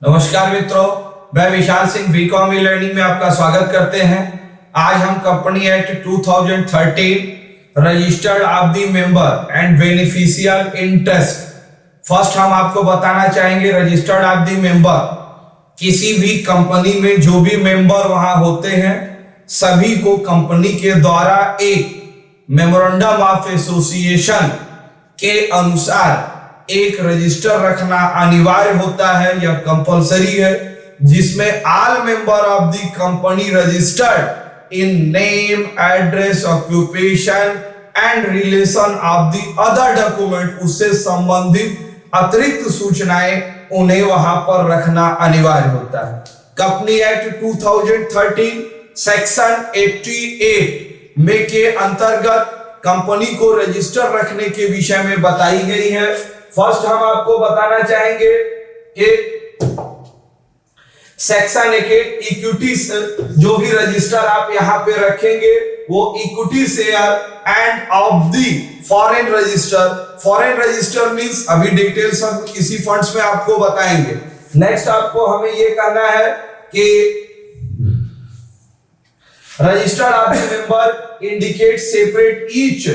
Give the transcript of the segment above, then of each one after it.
नमस्कार मित्रों, मैं Vishal Singh BCom e learning में आपका स्वागत करते हैं। आज हम company act 2013 registered of the member and beneficial interest. First हम आपको बताना चाहेंगे रजिस्टर्ड ऑफ द मेंबर। किसी भी कंपनी में जो भी मेंबर वहां होते हैं सभी को कंपनी के द्वारा एक मेमोरेंडम ऑफ एसोसिएशन के अनुसार एक रजिस्टर रखना अनिवार्य होता है, यह कंपलसरी है, जिसमें all member of the company registered in name, address, occupation and relation of the other document, उससे संबंधित अतिरिक्त सूचनाएं उन्हें वहां पर रखना अनिवार्य होता है। कंपनी एक्ट 2013 सेक्शन 88 में के अंतर्गत कंपनी को रजिस्टर रखने के विषय में बताई गई है। फर्स्ट हम आपको बताना चाहेंगे कि सेक्शन 1 इक्विटी, जो भी रजिस्टर आप यहां पे रखेंगे वो equity share end of the foreign register. Foreign register means अभी डिटेल्स हम किसी फंड्स में आपको बताएंगे। नेक्स्ट आपको हमें ये कहना है कि registered of the member indicate separate each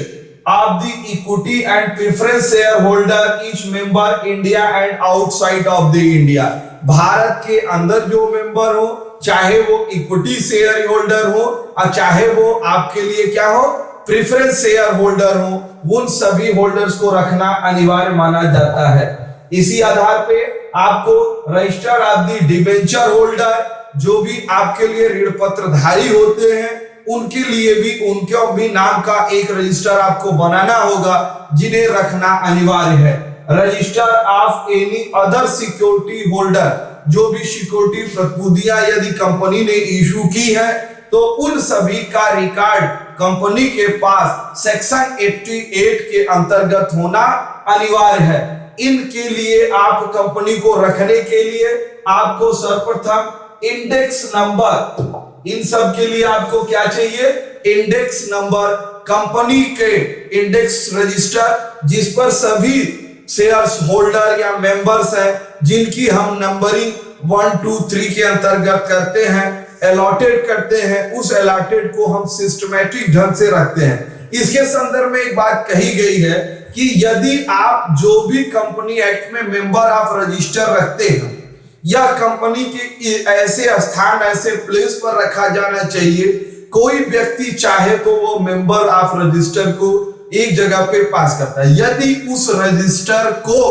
of the equity and preference shareholder each member India and outside of the India। Bharat के अंदर जो मेंबर हो, चाहे वो इक्विटी शेयर होल्डर हो और चाहे वो आपके लिए क्या हो, प्रेफरेंस शेयर होल्डर हो, उन सभी होल्डर्स को रखना अनिवार्य माना जाता है। इसी आधार पे आपको register of the debenture holder, जो भी आपके लिए ऋण पत्रधारी होते हैं उनके लिए भी उनके भी नाम का एक रजिस्टर आपको बनाना होगा, जिन्हें रखना अनिवार्य है। Register of any other security holder, जो भी सिक्योरिटी प्रतिभूतियां यदि कंपनी ने इशू की है तो उन सभी का रिकॉर्ड कंपनी के पास सेक्शन 88 के अंतर्गत होना अनिवार्य है। इनके लिए आप कंपनी को रखने के लिए आपको सर्वप्रथम इंडेक्स नंबर, इन सब के लिए आपको क्या चाहिए, इंडेक्स नंबर, कंपनी के इंडेक्स रजिस्टर जिस पर सभी शेयर्स होल्डर या मेंबर्स हैं जिनकी हम नंबरिंग 1 2 3 के अंतर्गत करते हैं, अलॉटेड करते हैं, उस अलॉटेड को हम सिस्टमैटिक ढंग से रखते हैं। इसके संदर्भ में एक बात कही गई है कि यदि आप जो भी कंपनी एक्ट में मेंबर ऑफ रजिस्टर रखते हैं या कंपनी के ऐसे स्थान, ऐसे प्लेस पर रखा जाना चाहिए, कोई व्यक्ति चाहे तो वो मेंबर ऑफ रजिस्टर को एक जगह पे पास करता है। यदि उस रजिस्टर को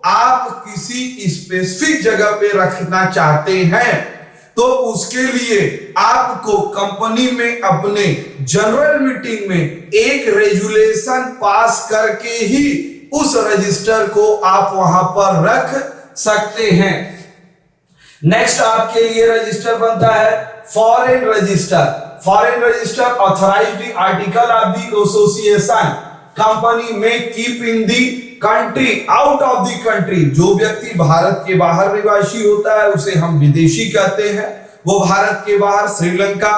आप किसी स्पेसिफिक जगह पे रखना चाहते हैं तो उसके लिए आपको कंपनी में अपने जनरल मीटिंग में एक रेजुलेशन पास करके ही उस रजिस्टर को आप वहां पर रख सकते हैं। नेक्स्ट आपके लिए रजिस्टर बनता है foreign register. Foreign register authorized article of the association company में keep in the country out of the country. जो व्यक्ति भारत के बाहर निवासी होता है उसे हम विदेशी कहते हैं। वो भारत के बाहर श्रीलंका,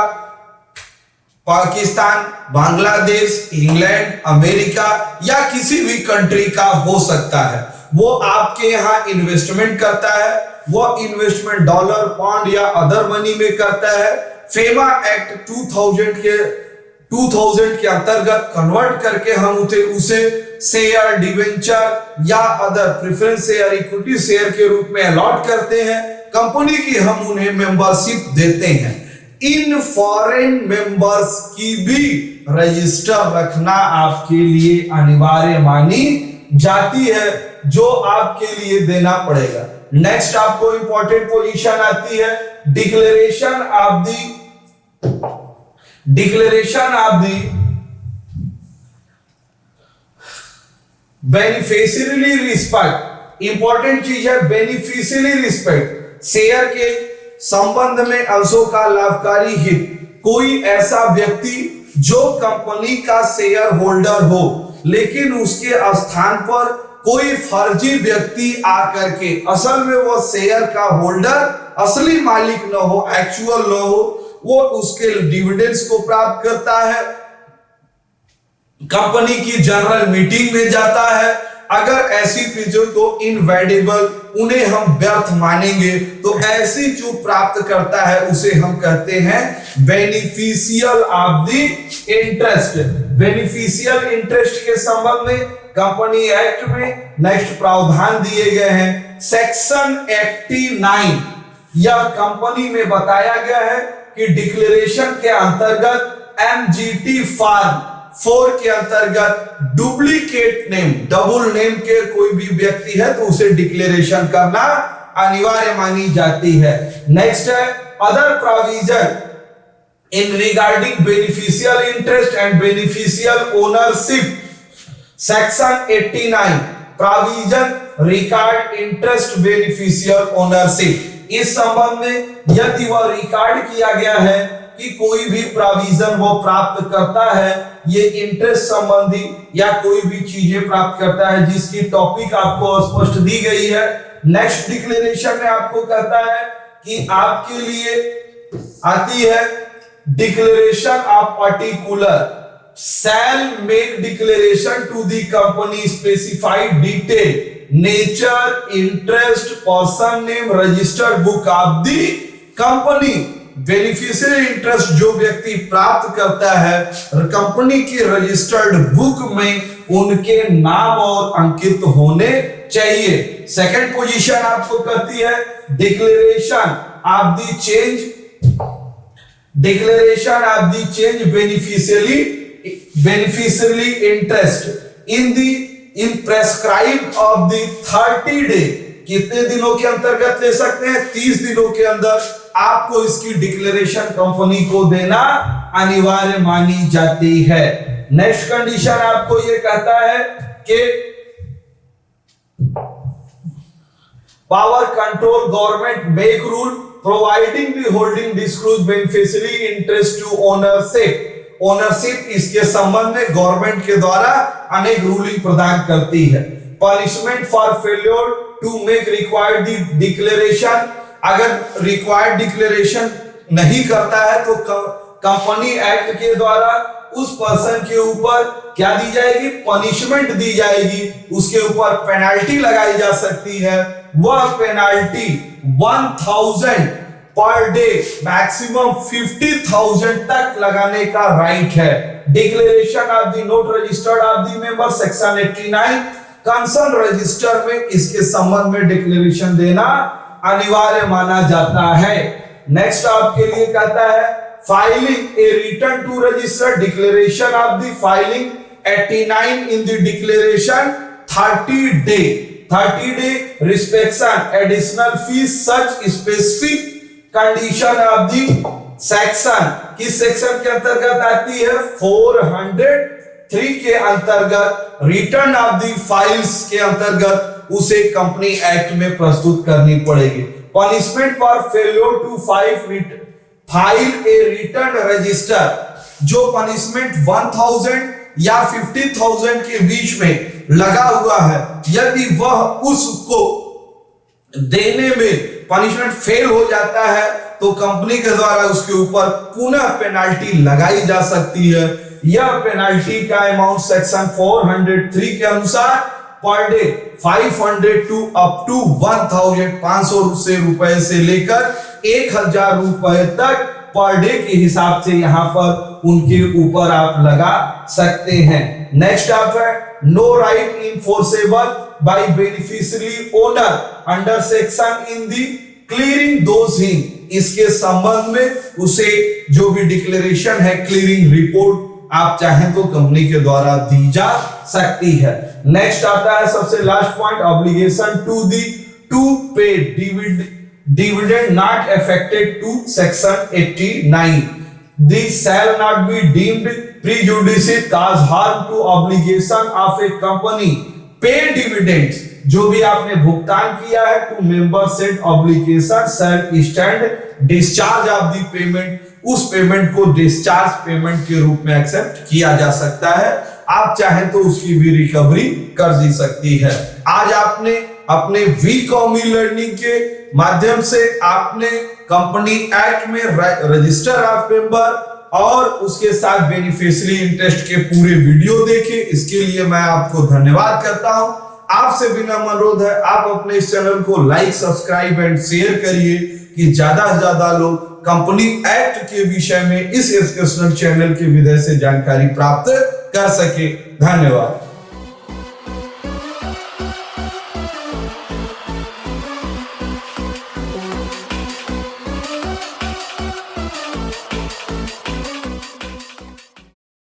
पाकिस्तान, बांग्लादेश, इंग्लैंड, अमेरिका या किसी भी कंट्री का हो सकता है। वो आपके यहाँ इन्वेस्टमेंट करता है, वो इन्वेस्टमेंट डॉलर, पाउंड या अदर मनी में करता है। फेमा एक्ट 2000 के अंतर्गत कन्वर्ट करके हम उसे शेयर, डिवेंचर या other preference share, equity share के रूप में अलॉट करते हैं। कंपनी की हम उन्हें मेंबरशिप देते हैं। इन फॉरेन मेंबर्स की भी रजिस्टर रखना आपके लिए अनिवार्य मानी जाती है, जो आपके लिए देना पड़ेगा। नेक्स्ट आपको इंपॉर्टेंट पोजीशन आती है declaration of the beneficiary respect. Important चीज है बेनिफिशियरी रिस्पेक्ट। शेयर के संबंध में अंशों का लाभकारी हित। कोई ऐसा व्यक्ति जो कंपनी का शेयर होल्डर हो लेकिन उसके स्थान पर कोई फर्जी व्यक्ति आकर के असल में वो शेयर का होल्डर, असली मालिक न हो, एक्चुअल न हो, वो उसके डिविडेंड्स को प्राप्त करता है, कंपनी की जनरल मीटिंग में जाता है अगर ऐसी चीजों को इनवैलिडेबल, उन्हें हम व्यर्थ मानेंगे, तो ऐसी जो प्राप्त करता है उसे हम कहते हैं beneficial of the interest. Beneficial interest के संबंध में कंपनी एक्ट में नेक्स्ट प्रावधान दिए गए हैं। सेक्शन 89 यह कंपनी में बताया गया है कि डिक्लेरेशन के अंतर्गत MGT फॉर्म 4 के अंतर्गत डुप्लीकेट नेम, डबल नेम के कोई भी व्यक्ति है तो उसे डिक्लेरेशन करना अनिवार्य मानी जाती है। नेक्स्ट है other provision in regarding beneficial interest and beneficial ownership. Section 89 provision regard interest beneficial ownership. इस संबंध में यदि वह रिकॉर्ड किया गया है कि कोई भी प्रोविजन वो प्राप्त करता है, ये इंटरेस्ट संबंधी या कोई भी चीजें प्राप्त करता है जिसकी टॉपिक आपको स्पष्ट दी गई है। नेक्स्ट डिक्लेरेशन में आपको कहता है कि आपके लिए आती है declaration of particular shall make declaration to the company specified detail, nature, interest, person name, registered book of the company। Beneficiary interest जो व्यक्ति प्राप्त करता है कंपनी की रजिस्टर्ड बुक में उनके नाम और अंकित होने चाहिए। सेकंड पोजीशन आपको कहती है declaration of the change, declaration of the change beneficiary interest in prescribe of the 30 day. कितने दिनों के अंतर्गत ले सकते हैं? 30 दिनों के अंदर आपको इसकी डिक्लेरेशन कंपनी को देना अनिवार्य मानी जाती है। नेक्स्ट कंडीशन आपको यह कहता है कि power control government make rule providing the holding disclose beneficiary interest to ownership. Ownership इसके संबंध में गवर्नमेंट के द्वारा अनेक रूलिंग प्रदान करती है। Punishment for failure to make required declaration, अगर रिक्वायर्ड डिक्लेरेशन नहीं करता है तो कंपनी एक्ट के द्वारा उस पर्सन के ऊपर क्या दी जाएगी? पनिशमेंट दी जाएगी, उसके ऊपर पेनाल्टी लगाई जा सकती है। वह पेनाल्टी 1000 पर डे मैक्सिमम 50,000 तक लगाने का राइट है। Declaration of the note registered of the member section 89 concern register में इसके संबंध में डिक्लेरेशन देना अनिवार्य माना जाता है। नेक्स्ट आपके लिए कहता है filing a return to register declaration of the filing 89 in the declaration 30 day respection additional fees such specific condition of the section. किस सेक्शन के अंतर्गत आती है? 403 के अंतर्गत रिटर्न ऑफ द फाइल्स के अंतर्गत उसे कंपनी एक्ट में प्रस्तुत करनी पड़ेगी। Punishment for failure to file a return register, जो पनिशमेंट 1000 या 50,000 के बीच में लगा हुआ है, यदि वह उसको देने में पनिशमेंट फेल हो जाता है तो कंपनी के द्वारा उसके ऊपर पुनः पेनाल्टी लगाई जा सकती है। यह पेनाल्टी का अमाउंट सेक्शन 403 के अनुसार per day 500 to up to 1500 रुपए से लेकर 1000 रुपए तक पर डे के हिसाब से यहां पर उनके ऊपर आप लगा सकते हैं। नेक्स्ट आप है no right enforceable by beneficiary owner under section in the clearing those him. इसके संबंध में उसे जो भी डिक्लेरेशन है क्लियरिंग रिपोर्ट आप चाहें तो कंपनी के द्वारा दी जा सकती है। नेक्स्ट आता है सबसे last point obligation to pay dividend not affected to section 89। This shall not be deemed prejudicial cause harm to obligation of a company pay dividends. जो भी आपने भुगतान किया है to member set obligation shall stand discharge of the payment, उस payment को discharge payment के रूप में एक्सेप्ट किया जा सकता है। आप चाहें तो उसकी भी रिकवरी कर दी सकती है। आज आपने अपने वी कॉमी लर्निंग के माध्यम से आपने कंपनी एक्ट में रजिस्टर ऑफ मेंबर और उसके साथ बेनिफिशियरी इंटरेस्ट के पूरे वीडियो देखे। इसके लिए मैं आपको धन्यवाद करता हूं। आपसे विनम्र अनुरोध है, आप अपने इस चैनल को लाइक, सब्सक्राइब एंड शेयर करिए कि ज्यादा से ज्यादा लोग कंपनी एक्ट के विषय में इस एजुकेशनल चैनल के विधि से जानकारी प्राप्त कर सके। धन्यवाद।